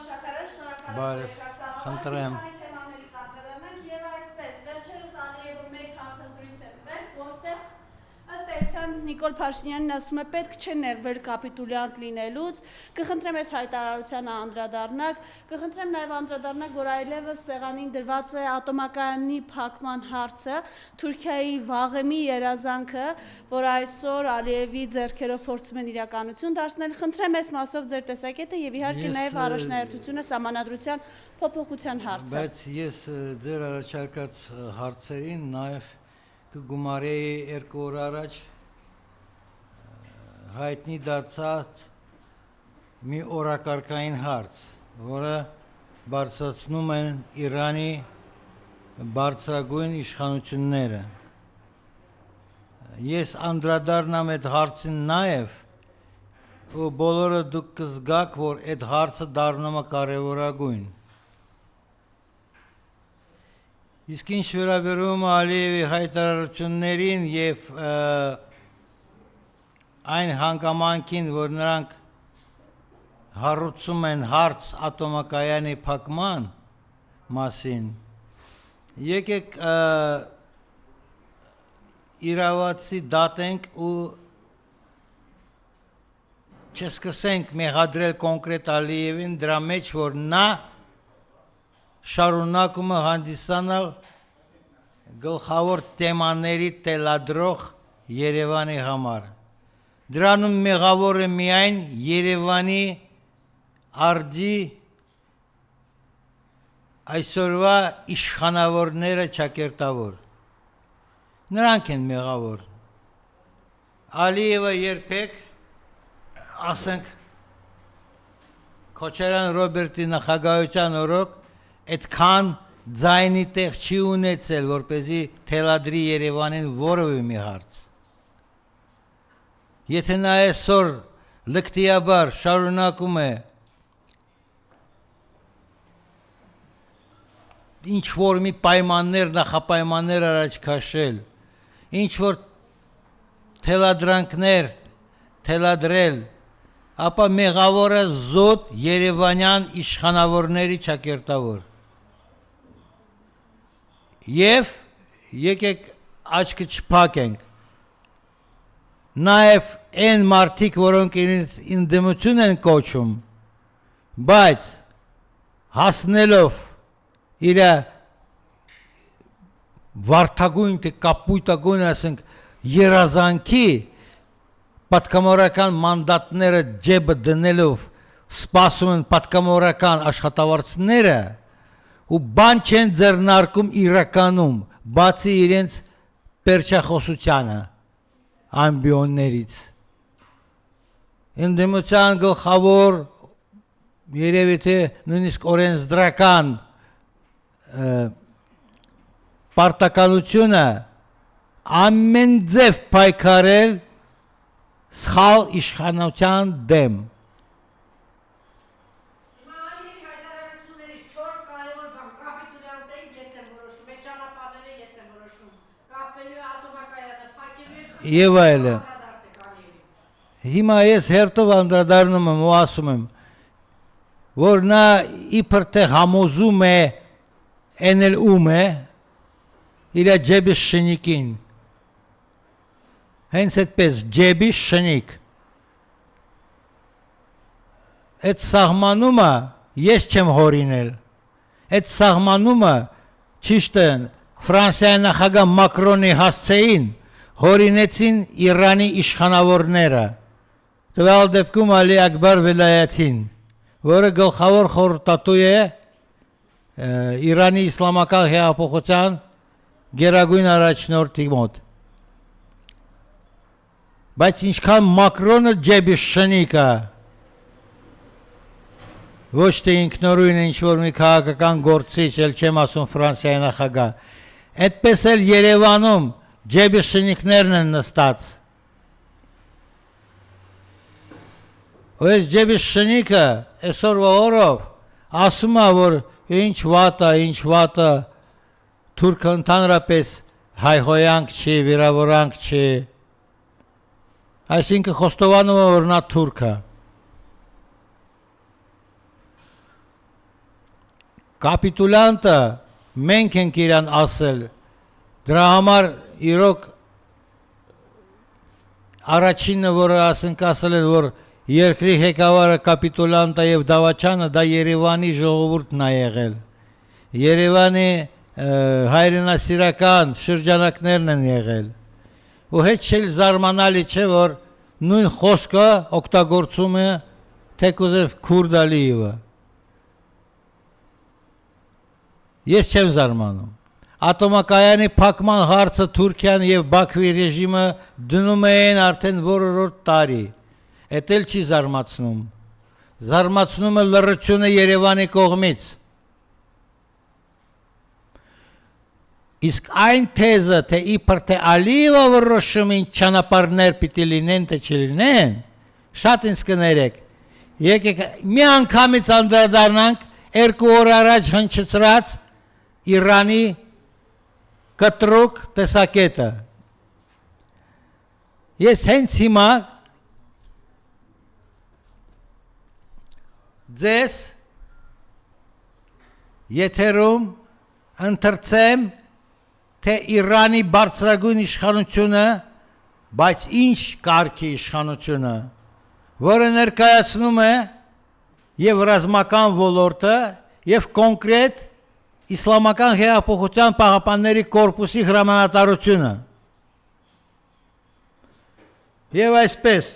Շաքարը, շնորհակալ Բարև, եմ խնդրեմ։ Քանի թեմաների կատարում ենք եւ այսպես վերջերս Ալիևը մեծ հարցազրույց է տվել, որտեղ ըստ էության Նիկոլ Փաշինյանն ասում է պետք չէ նեղվել կապիտուլյանտ լինելուց, կխնդրեմ այս հայտարարությանը անդրադառնաք, կխնդրեմ նաև անդրադառնաք, որ այլևս սեղանին դրված է ատոմակայանի փակման հարցը, Թուրքիայի Վաղեմի երազանքը, որ այսօր Ալիևի ձեռքերով փորձում են իրականություն դարձնել, խնդրեմ այս մասով ձեր տեսակետը եւ իհարկե նաև առաջնահերթությունը սահմանադրության փոփոխության հարցը։ Բայց ես ձեր առաջարկած հարցերին նաև կգումարեի 2 օր առաջ հայտնի դարձած մի օրակարգային հարց, որը բարձրացնում են Իրանի բարձրագույն իշխանությունները։ Ես անդրադառնամ այդ հարցին նաև, ու բոլորը դուք կզգաք, որ այդ հարցը դառնում է կարևորագույն։ Իսկ ինչ վերաբերում է Ալիևի հայտարարություններին եւ այն հանգամանքին, որ նրանք հարուցում են հարց ատոմակայանի փակման մասին, եկեք իրավացի դատենք ու չսկսենք մեղադրել կոնկրետ Ալիևին դրա մեջ, որ նա շարունակում է հանդիսանալ գլխավոր թեմաների տելադրող Երևանի համար։ Դրանում մեղավոր է միայն Երևանի արձի այսօրվա իշխանավորները ճակերտավոր։ Նրանք են մեղավոր։ Ալիևը երբեք, ասենք, Քոչարյան Ռոբերտի նախագահության օրոք այդքան ձայնի տեղ չի ունեցել, որպեսզի թելադրի Երևանին որևէ մի հարց։ Եթե նա այսօր լկտիաբար շարունակում է ինչ որ մի պայմաններ, նախապայմաններ առաջ քաշել, ինչ որ թելադրանքներ թելադրել, ապա մեղավորը զոտ երևանյան իշխանավորների ճակերտավոր։ Եվ եկեք աչքը չփակենք։ Նաև այն մարդիկ, որոնք ընդդիմություն են կոչում, բայց հասնելով իր վարդագույն թե կապույտագույն, ասենք, երազանքի պատգամավորական մանդատները ջեբը դնելով սպասում են պատգամավորական աշխատավարձները ու բան չեն ձեռնարկում իրականում, բացի իրենց պերճախոսությանը ամբիոններից։ Ընդդիմության գլխավոր երևի թե նույնիսկ օրենսդրական պարտականությունը ամեն ձև պայքարել սխալ իշխանության դեմ։ Եվ այլը։ Հիմա ես հերթով անդրադառնում եմ ու ասում եմ, որ նա իբր թե համոզում է էնել ում է իր ջեբի շնիկին։ Հենց այդպես ջեբի շնիկ։ Այդ սահմանումը ես չեմ հորինել։ Այդ սահմանումը ճիշտ է Ֆրանսիայի նախագահ Մակրոնի հասցեին հորինեցին Իրանի իշխանավորները, տվյալ դեպքում Ալի Ակբար Վելայաթին, որը գլխավոր խորհրդատու է Իրանի իսլամական հեղափոխության գերագույն առաջնորդի մոտ։ Բայց ինչքան Մակրոնը ջեբի շնիկը, ոչ թե ինքնուրույն ինչ-որ մի քաղաքական գործիչ, էլ չեմ ասում Ֆրանսիայի նախագահ, այդպես էլ Երևանում ջեբի շնիկներն են նստած։ Ու այս ջեբի շնիկը այսօրվա օրով ասում է, որ ինչ վատը, թուրքը ընդհանրապես հայհոյանք չի, վիրավորանք չի։ Այսինքն խոստովանում է, որ նա թուրք է։ կապիտուլանտը մենք ենք իրան ասել, դրա համար իրոք առաջինը, որը ասենք ասել են, որ երկրի ղեկավարը կապիտուլանտը եւ դավաճանը, դա Երևանի ժողովուրդն է եղել։ Երևանի հայրենասիրական շրջանակներն են եղել։ Ու հետ չէ զարմանալի չէ, որ նույն խոսքը օգտագործում է թեկուզև Քուրդ Ալիևը։ Ես չեմ զարմանում։ Ատոմակայանի փակման հարցը Թուրքիան եւ Բաքվի ռեժիմը դնում են արդեն որորդ տարի։ Էդ էլ չի զարմացնում։ Զարմացնում է լռությունը Երևանի կողմից։ Իսկ այն թեզը, թե իբր թե Ալիևը որոշում ինչ ճանապարհներ պիտի լինեն, թե չլինեն, շատ ինձ կներեք։ Եկեք մի անգամից անդրադառնանք 2 օր առաջ հնչեցրած Իրանի կտրուկ տեսակետը։ Ես հենց հիմա ձեզ եթերում ընթերցեմ, թե Իրանի բարձրագույն իշխանությունը, բայց ինչ կարգի իշխանությունը, որը ներկայացնում է եւ ռազմական ոլորտը եւ կոնկրետ Իսլամական հեղափոխության պահապանների կորպուսի հրամանատարությունը։ Եվ այսպես,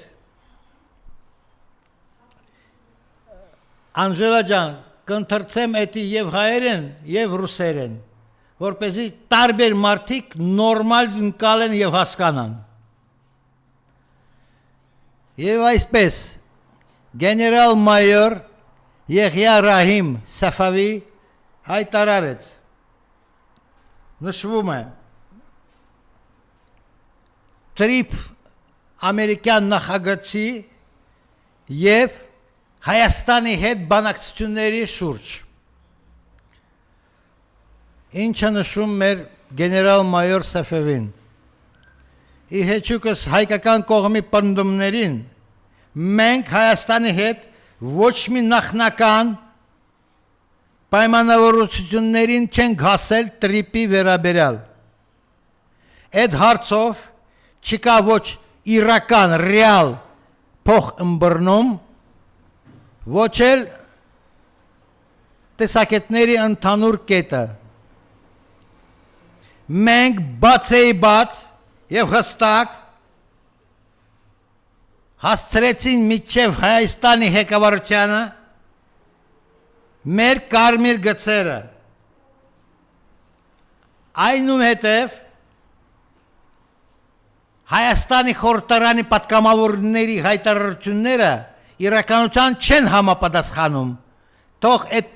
Անժելա ջան, կընթերցեմ էդի եւ հայերեն, եւ ռուսերեն, որպեսզի տարբեր մարդիկ նորմալ ընկալեն եւ հասկանան։ Եվ այսպես, գեներալ մայոր Եղիա Ռահիմ Սաֆավի հայտարարեց, նշվում է, տրիպ ամերիկյան նախագծի և Հայաստանի հետ բանակցությունների շուրջ։ Ինչը նշում մեր գեներալ մայոր Սաֆավին։ Ի հեճուկս հայկական կողմի պնդումներին, մենք Հայաստանի հետ ոչ մի նախնական պայմանավորություններին չենք հասել տրիպի վերաբերյալ։ Այդ հարցով չկա ոչ իրական, ռեալ փոխըմբռնում, ոչ էլ տեսակետների ընդհանուր կետը։ Մենք բացեիբաց եւ հստակ հասցրեցին միջև Հայաստանի ղեկավարությանը մեր կարմիր գծերը, այնուհետև Հայաստանի խորհրդարանի պատգամավորների հայտարարությունները իրականության չեն համապատասխանում, թող այդ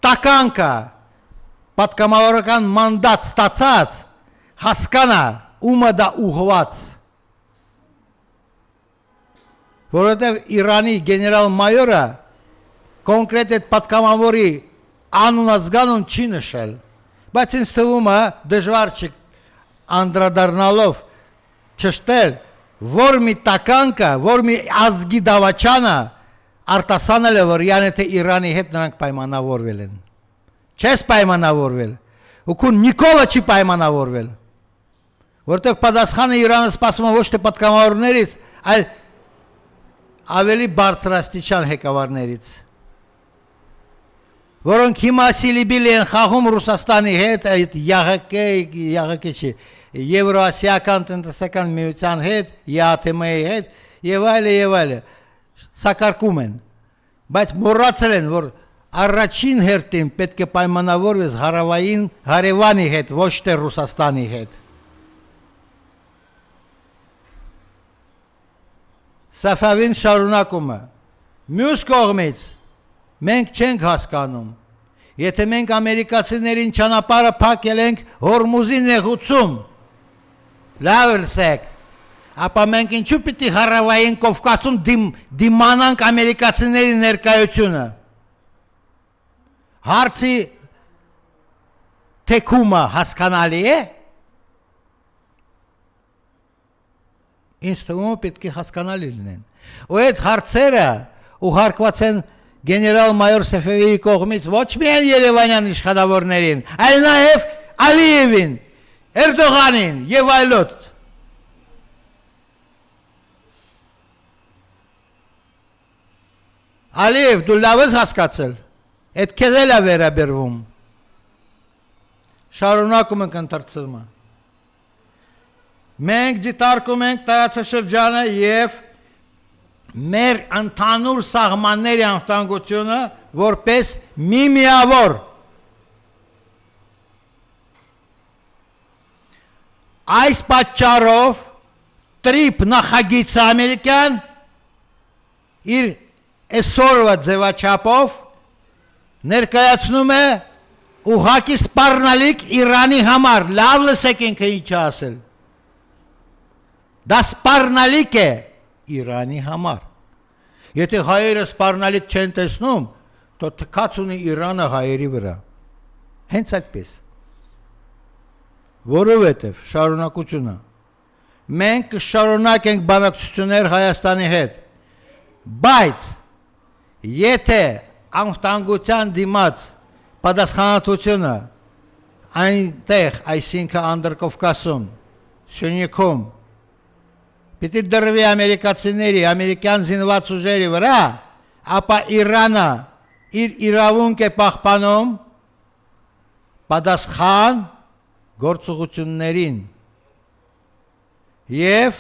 տականքը պատգամավորական մանդատ ստացած հասկանա ումը դա ուղղված, որովհետև Իրանի գեներալ մայորը կոնկրետ այդ պատգամավորի անունազգանուն չի նշել, բայց ինձ թվում է դժվար չի անդրադառնալով չշտել, որ մի տականքը, որ մի ազգի դավաճանը արտասանել է, որ յանը թե Իրանի հետ նրանք պայմանավորվել են։ Չես պայմանավորվել, ու քուն Նիկոլը չի պայմանավորվել, որտեղ պատասխանը Իրանը սպասում է ոչ թե պատգամավորներից, այլ ավելի բարձրաստիճան ղեկավարներից, որոնք հիմա սիլիբիլի են խաղում Ռուսաստանի հետ, այդ ԵԱՀԿ չի, Եվրոասիական տնտեսական միության հետ, ԵԱԹՄ-ի հետ, եւ այլը, սակարկում են, բայց մոռացել են, որ առաջին հերթին պետք է պայմանավորվես հարևանի հետ, ոչ թե Ռուսաստանի հետ։ Սաֆավին շարունակում է, մյուս կողմից, մենք չենք հասկանում, եթե մենք ամերիկացիներին ճանապարհը փակել ենք Հորմուզի նեղուցում, լավ լսեք, ապա մենք ինչու պիտի հարավային Կովկասում դիմանանք ամերիկացիների ներկայությունը։ Հարցի թեքումը հասկանալի է։ Ինձ թվում է պետք է հասկանալի լինեն։ Ու այդ հարցերը ուղարկված են գեներալ-մայոր Սեֆևիի կողմից ոչ միայն Երևանյան իշխանավորներին, այլ նաև Ալիևին, Էրդողանին եւ այլոց։ Ալիև, դու լավ ես հասկացել, այդ քեզ էլ է վերաբերվում։ Շարունակում ենք ընթերցումը։ Մենք դիտարկում ենք տարածաշրջանը եւ մեր ընդհանուր սահմանների անվտանգությունը որպես մի միավոր։ Այս պատճառով տրիպ նախագիծը ամերիկյան իր այսօրվա ձևաչափով ներկայացնում է ուղղակի սպառնալիք Իրանի համար։ Լավ լսեք ինքը ինչ է ասել։ Դա սպառնալիք է Իրանի համար։ Եթե հայերը սպառնալիք չեն տեսնում, то թքած ունի Իրանը հայերի վրա։ Հենց այդպես։ Որովհետև շարունակությունը մենք կշարունակենք բանակցություններ Հայաստանի հետ, բայց եթե անվտանգության դիմաց պատասխանատվությունը այնտեղ, այսինքն Անդրկովկասում, Սյունիքում պիտի դրվի ամերիկացիների, ամերիկյան զինված ուժերի վրա, ապա Իրանը իր իրավունք է պահպանում պատասխան գործողություններին եւ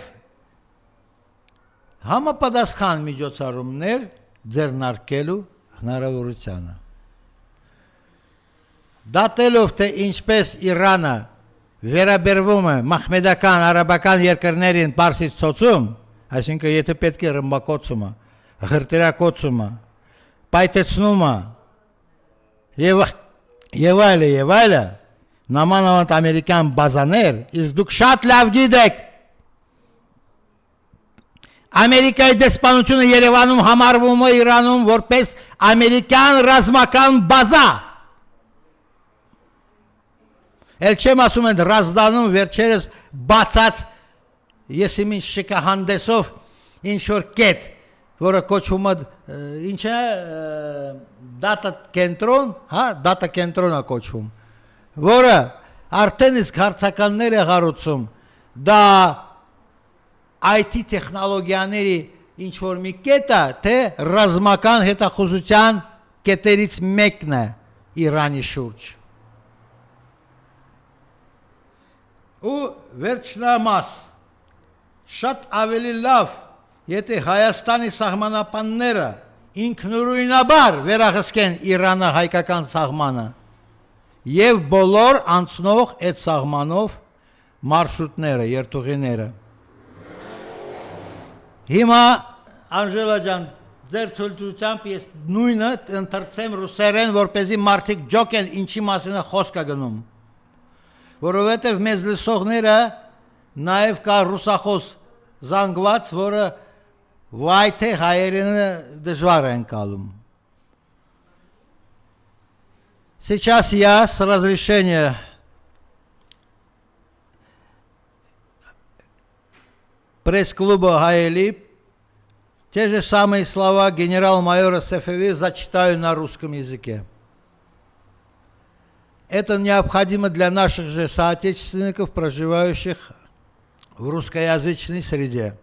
համապատասխան միջոցառումներ ձեռնարկելու հնարավորությանը։ Դատելով թե ինչպես Իրանը վերաբերվում է մահմեդական արաբական երկրներին Պարսից ծոցում, այսինքն եթե պետք է ռմբակոծումը, ղրտերակոծումը, պայթեցնումը եւ այլը, նամանավանդ ամերիկյան բազաներ, իսկ դուք շատ լավ գիտեք, Ամերիկայի դեսպանությունը Երևանում համարվում է Իրանում որպես ամերիկյան ռազմական բազա։ Էլ չեմ ասում են Ռազդանում վերջերս բացած եսիմին շքահանդեսով ինչ-որ կետ, որը կոչվում է ինչ է դատա կենտրոն, հա, դատա կենտրոն է կոչվում, որը արդեն իսկ հարցականներ է հարուցում, դա IT տեխնոլոգիաների ինչ-որ մի կետ է, թե ռազմական հետախուզության կետերից մեկն է Իրանի շուրջ։ Ու վերջնամաս, շատ ավելի լավ, եթե Հայաստանի սահմանապանները ինքնուրույնաբար վերահսկեն Իրանը հայկական սահմանը եւ բոլոր անցնող այդ սահմանով մարշրուտները, երթուղիները։ Հիմա Անժելա ջան, ձեր թույլտվությամբ ես նույնը ընթերցեմ ռուսերեն, որպեսզի մարդիկ ջոկեն ինչի մասին է խոսքը գնում։ Որովհետև մեզ լսողները նաև կա ռուսախոս զանգված, որը վայ թե հայերենը դժվար է ընկալում։ Сейчас я с разрешения пресс-клуба Хаэлип те же самые слова генерал-майора Сефеви зачитаю на русском языке. Это необходимо для наших же соотечественников, проживающих в русскоязычной среде.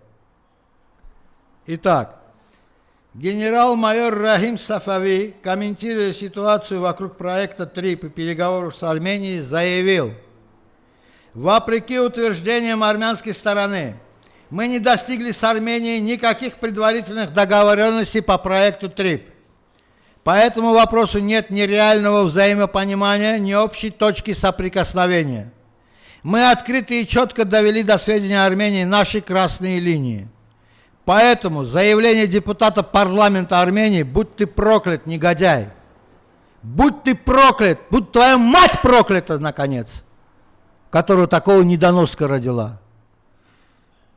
Итак, генерал-майор Рахим Сафави, комментируя ситуацию вокруг проекта ТРИП и переговоров с Арменией, заявил: вопреки утверждениям армянской стороны, мы не достигли с Арменией никаких предварительных договоренностей по проекту ТРИП. По этому вопросу нет ни реального взаимопонимания, ни общей точки соприкосновения. Мы открыто и четко довели до сведения Армении наши красные линии. Поэтому заявление депутата парламента Армении: будь ты проклят, негодяй, будь ты проклят, будь твоя мать проклята, наконец, которую такого недоноска родила.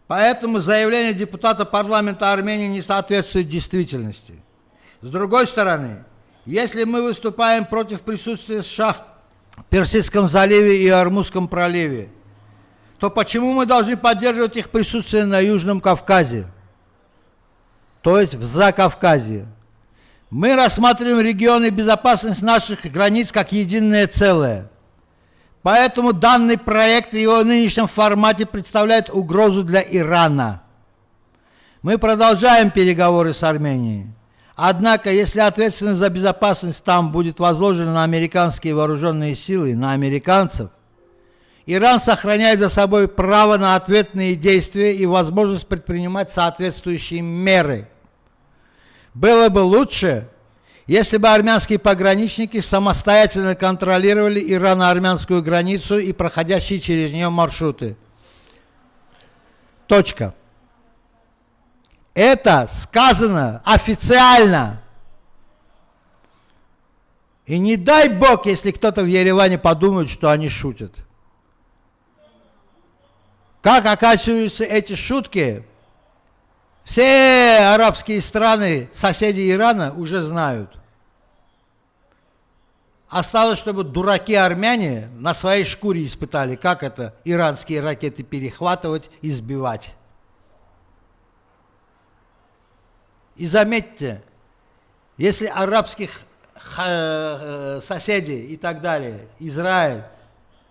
Поэтому заявление депутата парламента Армении не соответствует действительности. С другой стороны, если мы выступаем против присутствия США в Персидском заливе и Ормузском проливе, то почему мы должны поддерживать их присутствие на Южном Кавказе, то есть в Закавказье? Мы рассматриваем регионы безопасности наших границ как единое целое. Поэтому данный проект в его нынешнем формате представляет угрозу для Ирана. Мы продолжаем переговоры с Арменией. Однако, если ответственность за безопасность там будет возложена на американские вооруженные силы, на американцев, Иран сохраняет за собой право на ответные действия и возможность предпринимать соответствующие меры. Было бы лучше, если бы армянские пограничники самостоятельно контролировали ирано-армянскую границу и проходящие через нее маршруты. Точка. Это сказано официально. И не дай бог, если кто-то в Ереване подумает, что они шутят. Как оканчиваются эти шутки, все арабские страны, соседи Ирана, уже знают. Осталось, чтобы дураки-армяне на своей шкуре испытали, как это иранские ракеты перехватывать и сбивать. И заметьте, если арабских соседей и так далее, Израиль,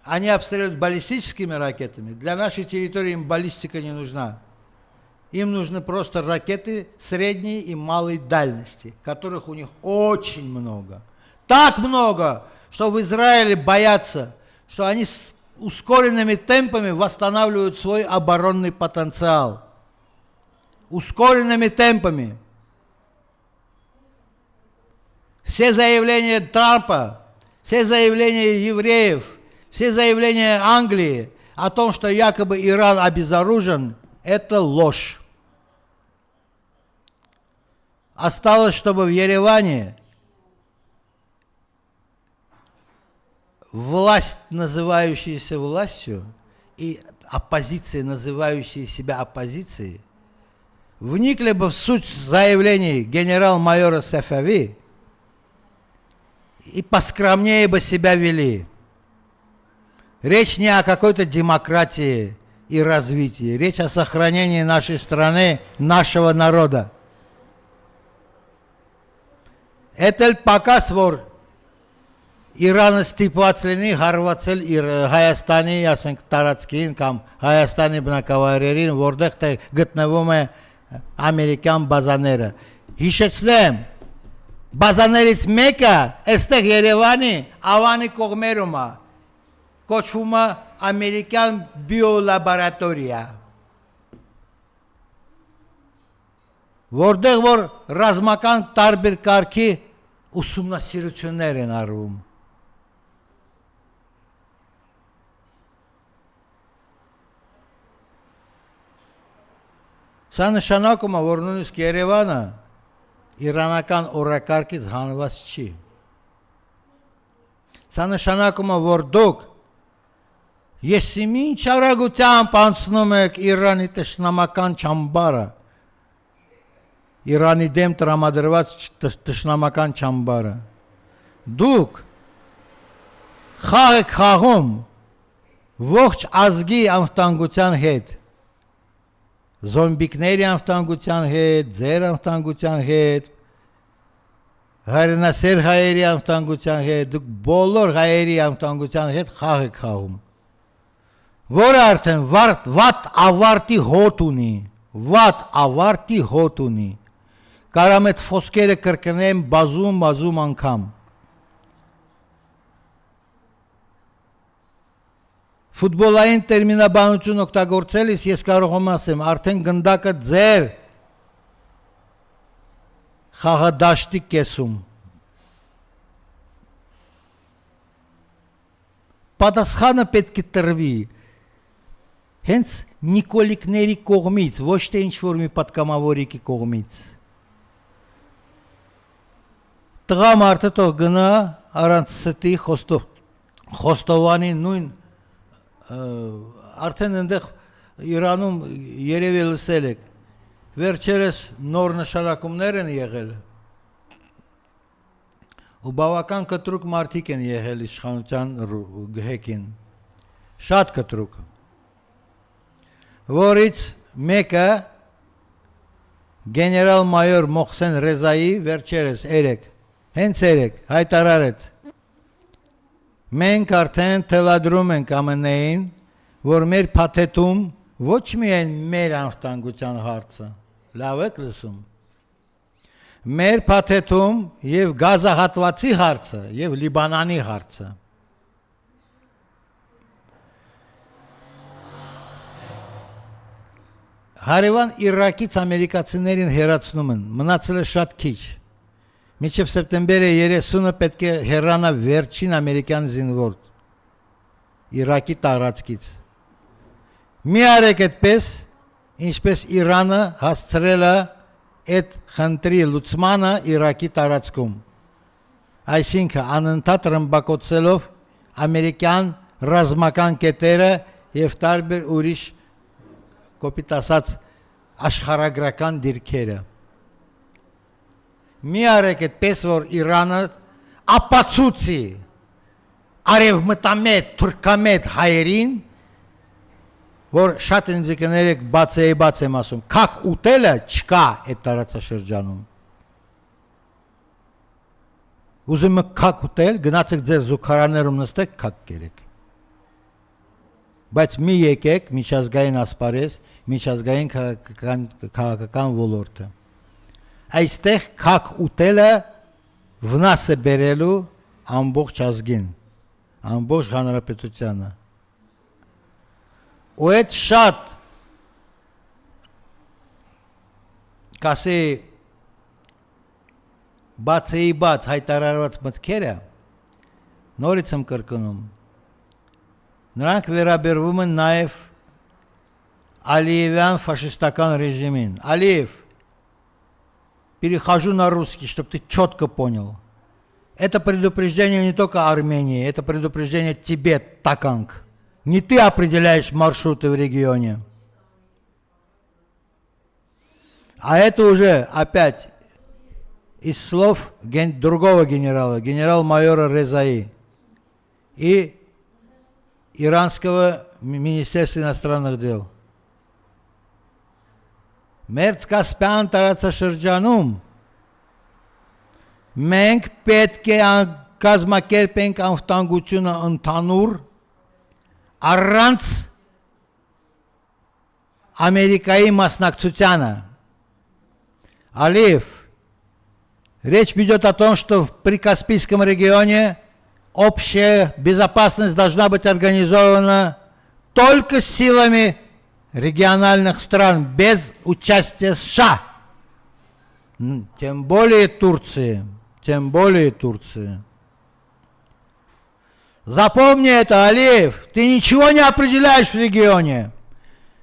они обстреливают баллистическими ракетами, для нашей территории им баллистика не нужна. Им нужны просто ракеты средней и малой дальности, которых у них очень много. Так много, что в Израиле боятся, что они с ускоренными темпами восстанавливают свой оборонный потенциал. Ускоренными темпами. Все заявления Трампа, все заявления евреев, все заявления Англии о том, что якобы Иран обезоружен, это ложь. Осталось, чтобы в Ереване власть, называющаяся властью, и оппозиция, называющая себя оппозицией, вникли бы в суть заявлений генерал-майора Сафави и поскромнее бы себя вели. Речь не о какой-то демократии и развитии, речь о сохранении нашей страны, нашего народа. Это показ, որ Իրանը ստիպված լինի հարվածել իր Հայաստանի, ասենք, տարածքին կամ Հայաստանի բնակավայրերին, որտեղ թե գտնվում է ամերիկյան բազաները։ Հիշեցնեմ, բազաներից մեկը այստեղ Երևանի Ավանի կողմերում է, կոչվում է ամերիկյան բիոլաբորատորիա, որտեղ որ ռազմական տարբեր կարգի ուսումնասիրություններ են արվում։ Սա նշանակում է, որ նույնիսկ Երևանը իրանական օրակարգից հանված չի։ Սա նշանակում է, որ դուք եսիմին չարագությամբ անցնում եք Իրանի տշնամական չամբարը, Իրանի դեմ տրամադրված տշնամական չամբարը։ Դուք խաղ եք խաղում ողջ ազգի անվտանգության հետ, զոմբիկների անվտանգության հետ, ձեր անվտանգության հետ, հայրենասեր հայերի անվտանգության հետ, դուք բոլոր հայերի անվտանգության հետ խաղ եք խաղում, որը արդեն վատ ավարտի հոտ ունի, կարամ այդ խոսքերը կրկնեմ բազում անգամ։ Ֆուտբոլային տերմինաբանություն օգտագործելիս ես կարող եմ ասեմ, արդեն գնդակը ձեր խաղադաշտի կեսում։ Պատասխանը պետք է տրվի հենց նիկոլիկների կողմից, ոչ թե ինչ-որ մի պատգամավորի կողմից։ Տղամարդը թող գնա առանց ստի Խոստովանի նույն արդեն այնտեղ Իրանում երևի լսել եք, վերջերս նոր նշանակումներ են եղել ու բավական կտրուկ մարդիկ են եղել իշխանության գհեկին, շատ կտրուկ, որից մեկը գեներալ-մայոր Մոխսեն Ռեզայի վերջերս հենց երեք հայտարարեց. մենք արդեն թելադրում ենք ԱՄՆ-ին, որ մեր փաթեթում ոչ միայն մեր անվտանգության հարցը, լավ եք լսում, մեր փաթեթում եւ գազահատվածի հարցը եւ Լիբանանի հարցը հարևան Իրաքից ամերիկացիներին հերացնում են, մնացել է շատ քիչ։ Մինչև սեպտեմբերը 30-ը պետք է հեռանա վերջին ամերիկյան զինվոր Իրաքի տարածքից։ Մի արեք այդպես, ինչպես Իրանը հասցրել է այդ խնդրի լուծմանը Իրաքի տարածքում։ Այսինքն անընդհատ ռմբակոծելով ամերիկյան ռազմական կետերը եւ տարբեր ուրիշ կոպիտ ասած աշխարհագրական դիրքերը։ Մի արեք այդպես, որ Իրանը ապացուցի արևմտամետ, թուրքամետ հայերին, որ շատ ինձ կներեք բաց եմ ասում, քակ ուտելը չկա այդ տարածաշրջանում։ Ուզում եք քակ ուտել, գնացեք ձեր զուգարաններում նստեք, քակ կերեք։ Բայց մի եկեք միջազգային ասպարեզ, միջազգային քաղաքական ոլորտը։ Այստեղ քակ ուտելը վնաս է բերելու ամբողջ ազգին, ամբողջ հանրապետությանը։ Ու այդ շատ կասի բաց հայտարարված մտքերը նորից եմ կրկնում։ Նրանք վերաբերվում են նաև Алиевյան фашистական режимին. Алиев, перехожу на русский, чтобы ты четко понял. Это предупреждение не только Армении, это предупреждение тебе, Таканг. Не ты определяешь маршруты в регионе. А это уже опять из слов другого генерала, генерал-майора Резаи и Иранского министерства иностранных дел. Մերձ Կասպյան տարածաշրջանում մենք պետք է կազմակերպենք անվտանգությունը ընդհանուր առանց Ամերիկայի մասնակցությանը. Алиев, речь идет о том, что в Прикаспийском регионе общая безопасность должна быть организована только силами региональных стран, без участия США. Тем более Турции. Запомни это, Алиев, ты ничего не определяешь в регионе.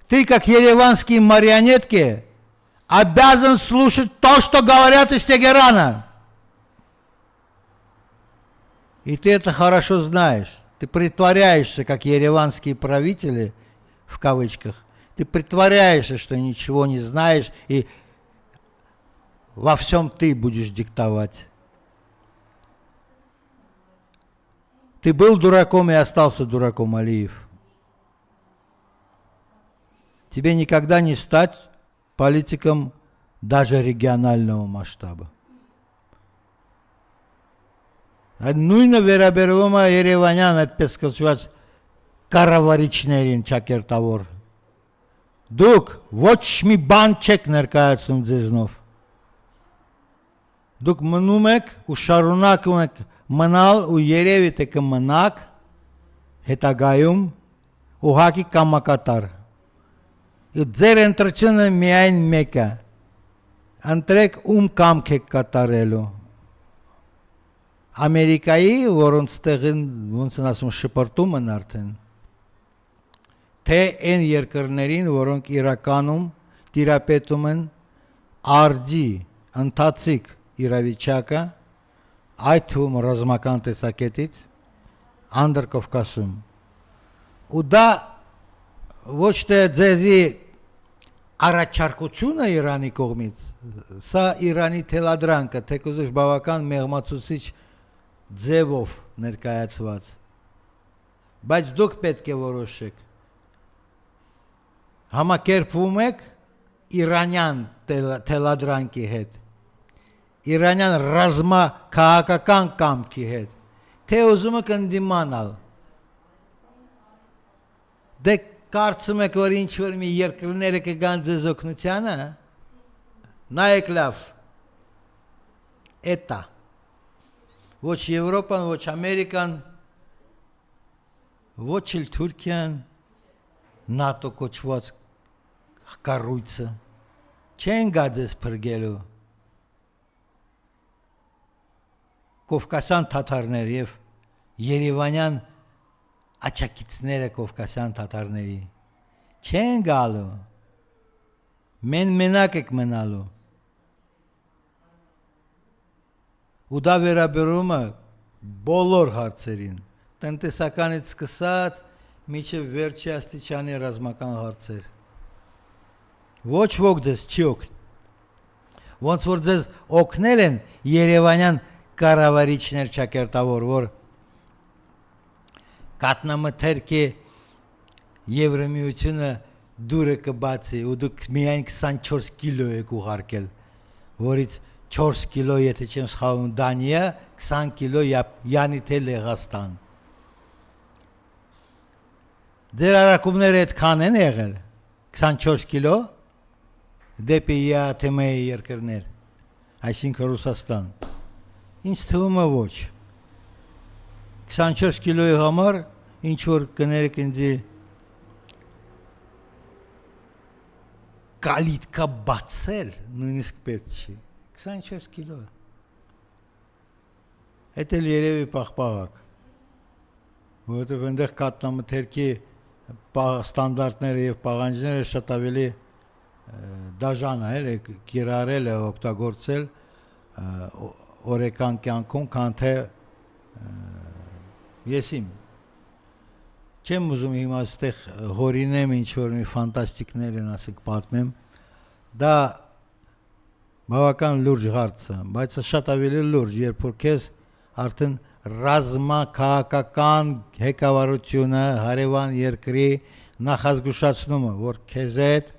Ты, как ереванские марионетки, обязан слушать то, что говорят из Тегерана. И ты это хорошо знаешь. Ты притворяешься, как ереванские правители, в кавычках. Ты притворяешься, что ничего не знаешь, и во всем ты будешь диктовать. Ты был дураком и остался дураком, Алиев. Тебе никогда не стать политиком даже регионального масштаба. Նույնը վերաբերվում է Երևանյան այդպես կոչված կառավարիչներին ճակերտավոր։ Դուք ոչ մի բան չեք ներկայացնում ձեզնով։ Դուք մնում եք ու շարունակում եք մնալ ու երևի թե կմնաք հետագայում ուղղակի կամակատար։ Ձեր ընտրությունը միայն մեկը։ Ընտրեք ում կամք եք կատարելու։ Ամերիկայի, որոնց տեղին ոնց են ասում շպրտում են արդեն, թե այն երկրներին, որոնք իրականում տիրապետում են արդի ընթացիկ իրավիճակը, այդ թվում ռազմական տեսակետից Անդրկովկասում։ Ու դա ոչ թե ձեզի առաջարկությունը Իրանի կողմից, սա Իրանի թելադրանքը, թեկուզ բավական մեղմացուցիչ ձևով ներկայացված, բայց դուք պետք է որոշեք, համակերպվում եք իրանյան թելադրանքի հետ, իրանյան ռազմա քաղաքական կամքի հետ, թե ուզում եք ընդդիմանալ։ Դե կարծում եք, որ ինչ-որ մի երկրները կգան ձեզ օգնությանը, նայեք լավ, էտա, ոչ Եվրոպան, ոչ Ամերիկան, ոչ էլ Թուրքիան, NATO կոչված կառույցը, չեն գա ձեզ փրկելու։ Կովկասյան թաթարներ և երևանյան աչակիցները կովկասյան թաթարների չեն գալու, մենակ եք մնալու։ Ու դա վերաբերում է բոլոր հարցերին, տնտեսականից սկսած մինչև վերջի աստիճանի ռազմական հարցեր։ Ոչ ոք ձեզ չի օգնել։ Ոնց որ ձեզ օգնել են երևանյան կառավարիչներ ճակերտավոր, որ կատնամթերքի Եվրամիությունը դուրը կբացի ու դուք միայն 24 կիլո եք ուղարկել, որից 4 կիլո, եթե չեմ սխալվում, Դանիա, 20 կիլո յանի թե Լեհաստան։ Ձեր արակումները այդքան են եղել, 24 կիլո, դեպի ԵԱԹՄ-ի երկրներ, այսինքն Ռուսաստան։ Ինձ թվում է ոչ։ 24 կիլոյի համար ինչ-որ կներեք ինձի կալիտկա բացել, նույնիսկ պետք չի։ 24 կիլո։ Էդ էլ երևի պաղպաղակ, որովհետև այնտեղ կատնամթերքի ստանդարտները և պաղանջները շատ ավելի դաժան է, կիրառել է, օգտագործել օրեկան կյանքում, քան թե ես իմ չեմ ուզում հիմա այստեղ հորինեմ ինչ-որ մի ֆանտաստիկներ են ասենք պատմեմ, դա բավական լուրջ հարց է, բայց շատ ավելի լուրջ, երբ որ քեզ արդեն ռազմաքաղաքական ղեկավարությունը հարևան երկրի նախազգուշացնում է, որ քեզ հետ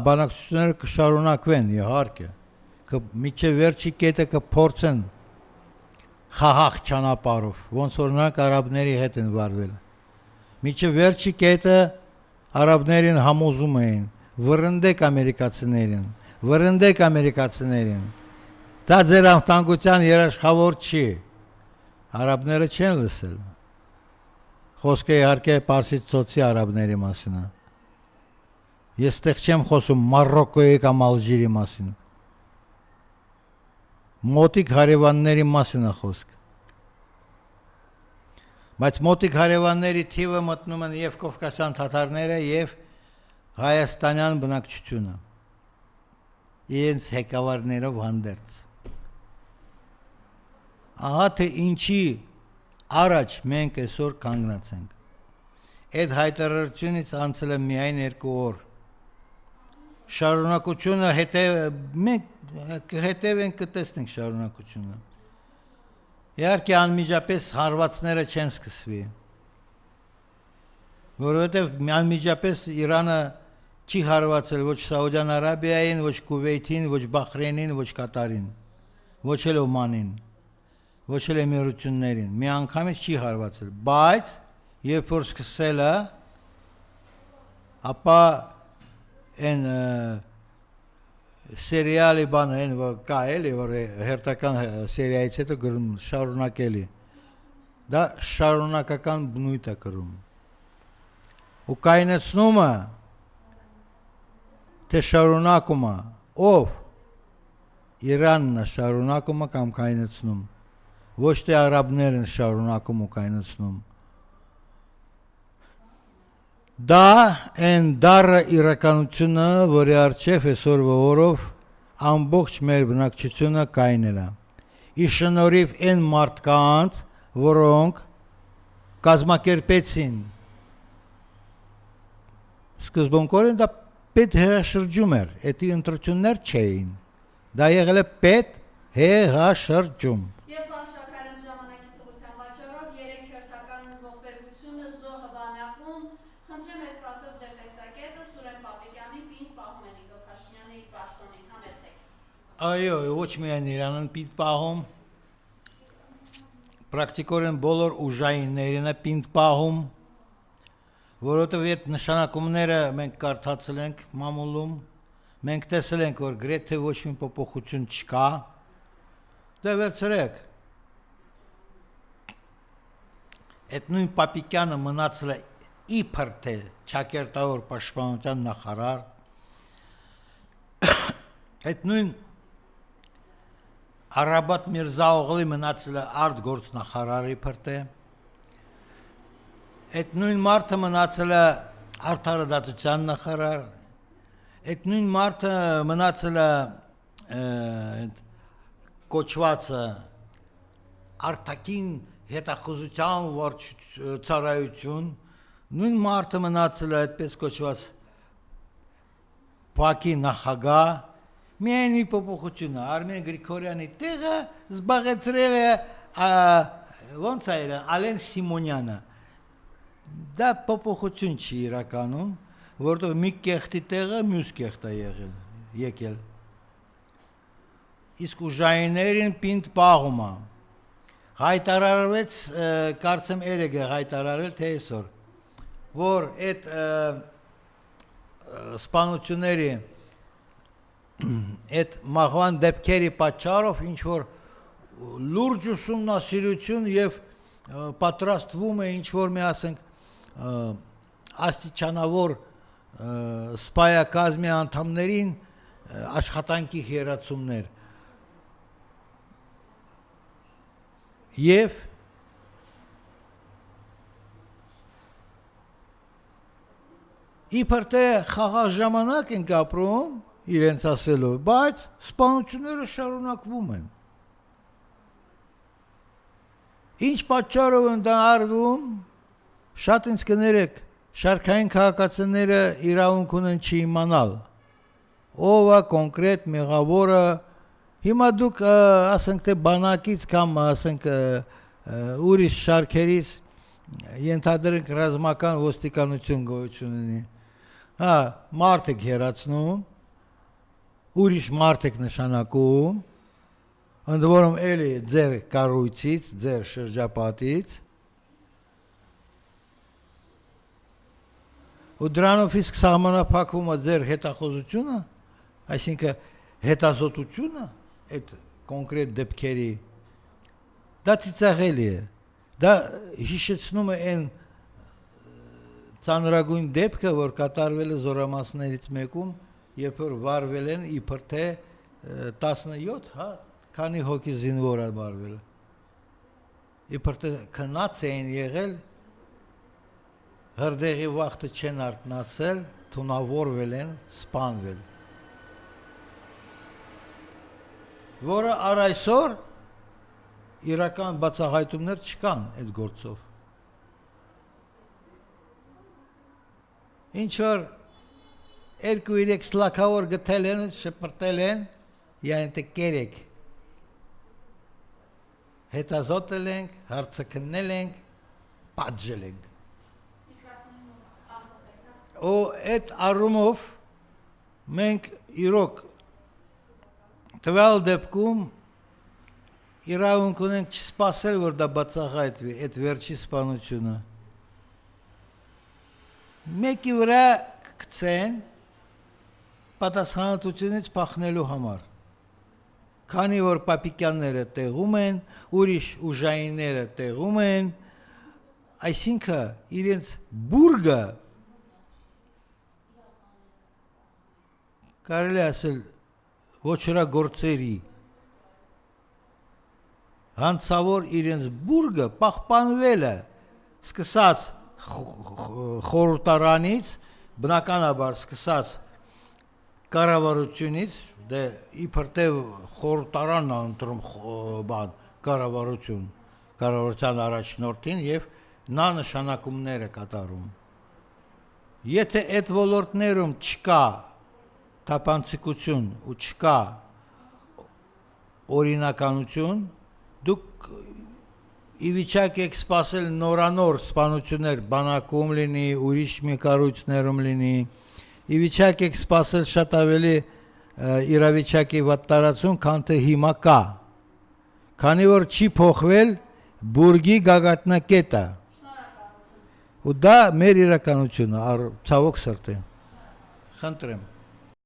բանակցությունները կշարունակվեն, իհարկե, մինչև վերջի կետը կփորձեն խաղաղ ճանապարհով, ոնց որ նրանք արաբների հետ են վարվել։ Մինչև վերջի կետը արաբներին համոզում էին, վռնդեք ամերիկացիներին, դա ձեր անվտանգության երաշխավոր չի, արաբները չեն լսել, խոսքը իհարկե Պարսից ծոցի արաբների մասին է, ես տեղ չեմ խոսում Մարոկոյի կամ Ալժիրի մասին, մոտիկ հարևանների մասին է խոսք, բայց մոտիկ հարևանների թիվը մտնում են և կովկասյան թաթարները և հայաստանյան բնակչությունը, իրենց հեկավարներով հանդերձ։ Ահա թե ինչի առաջ մենք այսօր կանգնած ենք։ Այդ հայտարարությունից անցել է միայն 2 օր։ Շարունակությունը մենք կհետևենք, կտեսնենք շարունակությունը։ Իհարկե անմիջապես հարվածները չեն սկսվի, որովհետև անմիջապես Իրանը չի հարվածել ոչ Սաուդյան Արաբիային, ոչ Քուվեյթին, ոչ Բախրեյնին, ոչ Կատարին, ոչ էլ Օմանին, ոչ էլ Էմիրություններին, մի անգամից չի հարվածել, բայց երբ որ սկսել է, ապա այն սերիալի բանը այն որ կա էլի, որ հերթական սերիայից հետո գրում շարունակելի, դա շարունակական բնույթ է կրում։ Ու կայնեցնումը, թե շարունակումը, ով Իրանն է շարունակումը կամ կայնեցնում, ոչ թե արաբներն շարունակում ու կայնեցնում։ Դա այն դառը իրականությունը, որի առջև այսօրվա օրով ամբողջ մեր բնակչությունը կայնել է։ Ի շնորհիվ այն մարդկանց, որոնք կազմակերպեցին սկզբունքորեն դա պետհեղաշրջում էր, էդի ընտրություններ չէին, դա եղել է պետհեղաշրջում։ Եվ բանշակարան ժամանակի սղության վաճառով 3 հերթական ողբերգությունը զոհը բանակում, խնդրեմ ես պասով ձեր տեսակետը Սուրեն Պապի Այո, ոչ միայն Իրանն պինդ պահում, պրակտիկորեն բոլոր ուժայիններին է պինդ պահում, որովհետև այդ նշանակումները մենք կարդացել ենք մամուլում, մենք տեսել ենք, որ գրեթե ոչ մի փոփոխություն չկա, դե վերցրեք, այդ նույն Պապիկյանը մնացել է իբր թե ճակերտավոր պաշտպանության նախարար, այդ նույն Արաբատ Միրզաօղլի մնացել է արտգործնախարար իբր թե, այդ նույն մարդը մնացել է արդարադատության նախարար, այդ նույն մարդը մնացել է կոչվածը արտաքին հետախուզության ծառայություն, նույն մարդը մնացել է այդպես կոչված ՊԱԿ-ի նախագահ, միայն մի փոփոխություն է, Արմեն Գրիգորյանի տեղը զբաղեցրել է ոնց է Ալեն Սիմոնյանը, դա փոփոխություն չի իրականում, որովհետև մի կեղտի տեղը մյուս կեղտ է եկել, իսկ ուժայիններին պինդ պահում է, հայտարարվեց, կարծեմ երեկ է հայտարարել, թե այսօր, որ այդ սպանությունների, այդ մահվան դեպքերի պատճառով ինչ-որ լուրջ ուսումնասիրություն և պատրաստվում է ինչ-որ մի ասենք աստիճանավոր սպայակազմի անդամներին աշխատանքի հեռացումներ և իբր թե խաղաղ ժամանակ ենք ապրում իրենց ասելով, բայց սպանությունները շարունակվում են։ Ինչ պատճառով են դա արվում, շատ ինձ կներեք, շարքային քաղաքացիները իրավունք ունեն չիմանալ, ով է կոնկրետ մեղավորը, հիմա դուք ասենք թե բանակից կամ ասենք ուրիշ շարքերից ենթադրենք ռազմական ոստիկանություն գոյություն ունի, մարդ եք հեռացնում, ուրիշ մարդ եք նշանակում, ընդ որում էլի ձեր կառույցից, ձեր շրջապատից, ու դրանով իսկ սահմանափակվում է ձեր հետախուզությունը, այսինքն հետազոտությունը այդ կոնկրետ դեպքերի, դա ծիծաղելի է, դա հիշեցնում է այն ծանրագույն դեպքը, որ կատարվել է Զորամասներից մեկում, երբ որ վարվել են իբր թե 17, քանի հոգի զինվոր է վարվել, իբր թե քնած էին եղել, հրդեհի վախտը չեն արթնացել, թունավորվել են, սպանվել, որը առ այսօր իրական բացահայտումներ չկան այդ գործով։ Ինչ որ 2-3 սլաքավոր գտել են, շպրտել են, յանի թե կերեք, հետազոտել ենք, հարցաքննել ենք, պատժել ենք։ Ու այդ առումով մենք իրոք տվյալ դեպքում իրավունք ունենք չսպասել, որ դա բացահայտվի, այդ վերջի սպանությունը։ Մեկի վրա կգցեն պատասխանատվությունից փախնելու համար։ Քանի որ Պապիկյանները տեղում են, ուրիշ ուժայինները տեղում են, այսինքն իրենց բուրգը կարելի ասել ոչրագործերի հանցավոր իրենց բուրգը պահպանվել է, սկսած խորհրդարանից, բնականաբար սկսած կառավարությունից, դե իբր թե խորհրդարանն է ընտրում կառավարության առաջնորդին եւ նա նշանակումներ է կատարում։ Եթե այդ ոլորտներում չկա թափանցիկություն ու չկա օրինականություն, դուք ի վիճակ եք սպասել նորանոր սպանություններ բանակում լինի, ուրիշ մի կառույցներում լինի, ի վիճակ եք սպասել շատ ավելի իրավիճակի վատտարացում, քան թե հիմա կա։ Քանի որ չի փոխվել բուրգի գագաթնակետը։ Ու դա մեր իրականությունը, ցավոք սրտի։ Խնդրեմ։